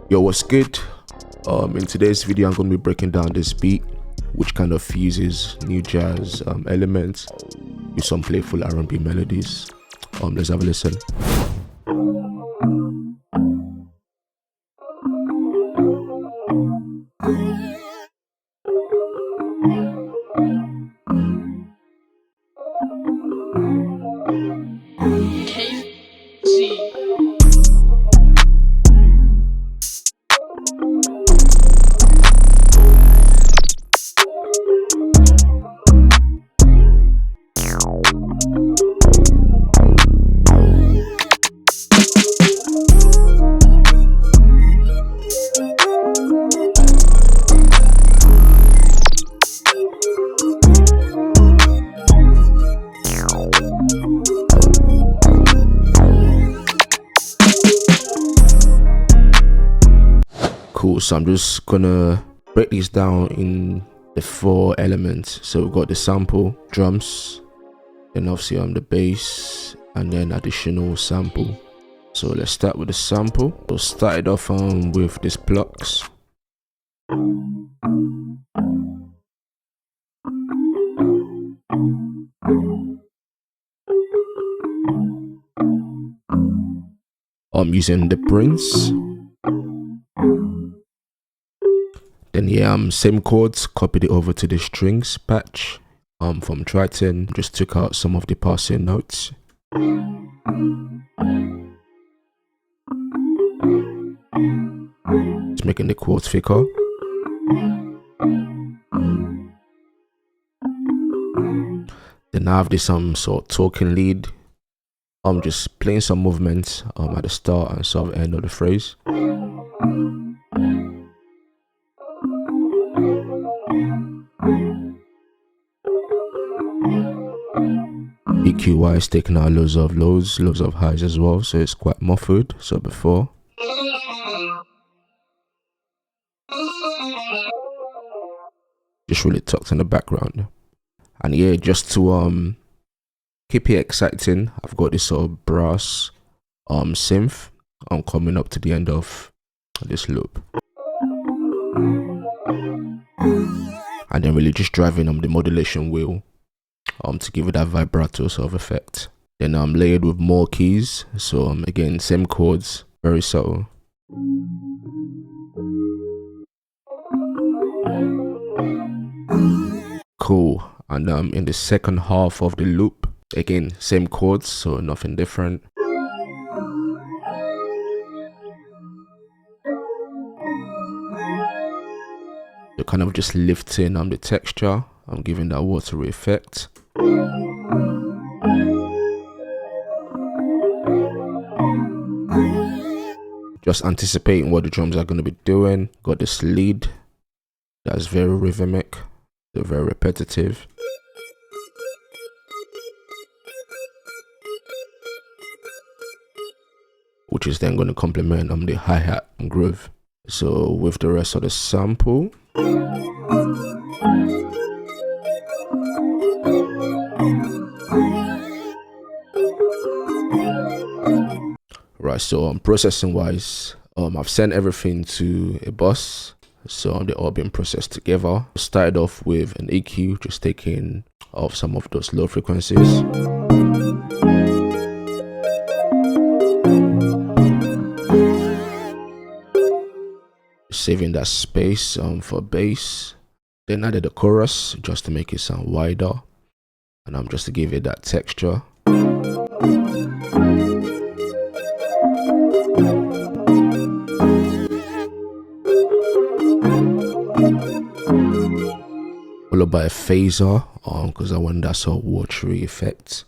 Yo, what's good? In today's video I'm going to be breaking down this beat, which kind of fuses new jazz elements with some playful R&B melodies. Let's have a listen. Kayzee. Cool, so I'm just gonna break these down in the 4 elements. So we've got the sample, drums, then obviously the bass, and then additional sample. So let's start with the sample. We'll start it off with this plucks. I'm using the Prince. Then yeah, same chords, copied it over to the strings patch from Triton. Just took out some of the passing notes. Just making the chords thicker. Then I have this sort of talking lead. I'm just playing some movements at the start and sort of end of the phrase. EQ wise, taking out loads of lows, loads of highs as well, so it's quite muffled. So before, just really tucked in the background. And yeah, just to keep it exciting, I've got this sort of brass synth coming up to the end of this loop, and then really just driving the modulation wheel to give it that vibrato sort of effect. Then I'm layered with more keys, so again, same chords, very subtle. Cool. And in the second half of the loop, again, same chords, so nothing different. You're kind of just lifting the texture. I'm giving that watery effect. Just anticipating what the drums are going to be doing. Got this lead that's very rhythmic, they're very repetitive. Which is then going to complement the hi-hat and groove. So with the rest of the sample, right, so processing wise, I've sent everything to a bus, so they're all being processed together. Started off with an EQ, just taking off some of those low frequencies. Saving that space for bass. Then added a chorus just to make it sound wider, and just to give it that texture. Followed by a phaser, because I want that sort of watery effect.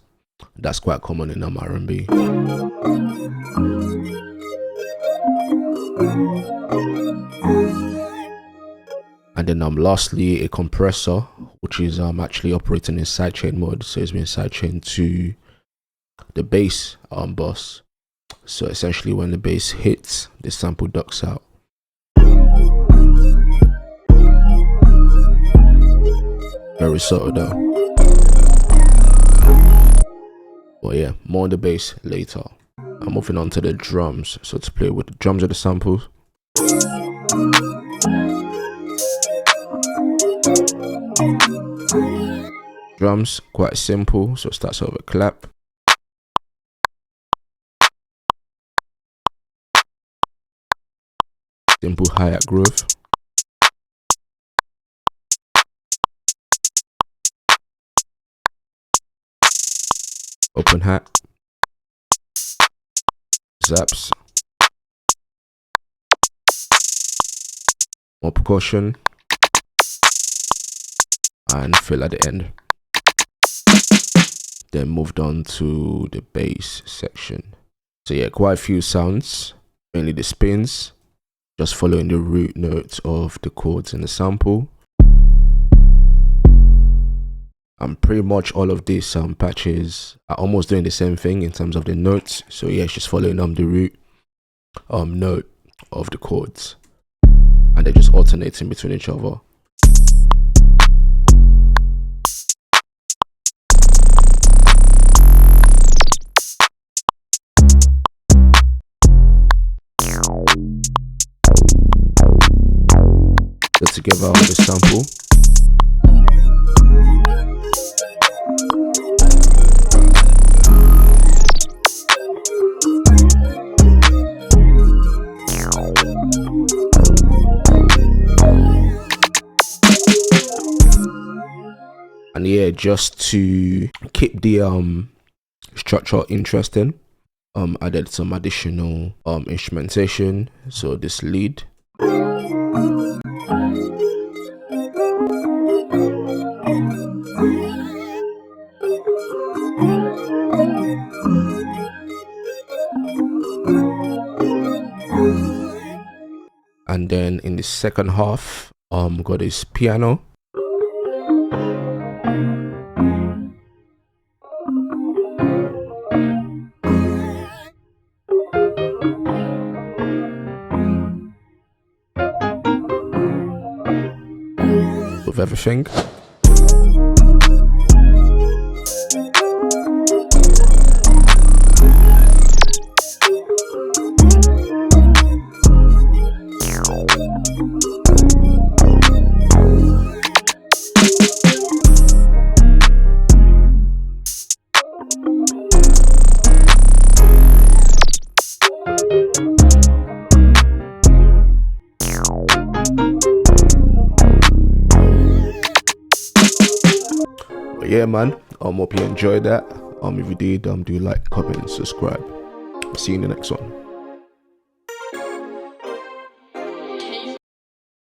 That's quite common in R&B. And then lastly, a compressor, which is actually operating in sidechain mode, so it's been sidechained to the bass bus. So essentially, when the bass hits, the sample ducks out. Very subtle though. But yeah, more on the bass later. I'm moving on to the drums. So to play with the drums of the samples, Drums, quite simple, so it starts off with a clap. Simple hi-hat groove. Open hat. Zaps. More percussion. And fill at the end. Then moved on to the bass section. So yeah, quite a few sounds, mainly the spins, just following the root notes of the chords in the sample. And pretty much all of these patches are almost doing the same thing in terms of the notes. So yeah, it's just following the root note of the chords, and they're just alternating between each other. So together with the sample. And yeah, just to keep the structure interesting, added some additional instrumentation. So this lead, and then in the second half, got this piano. With everything. Yeah man, hope you enjoyed that. If you did, do like, comment, subscribe. See you in the next one.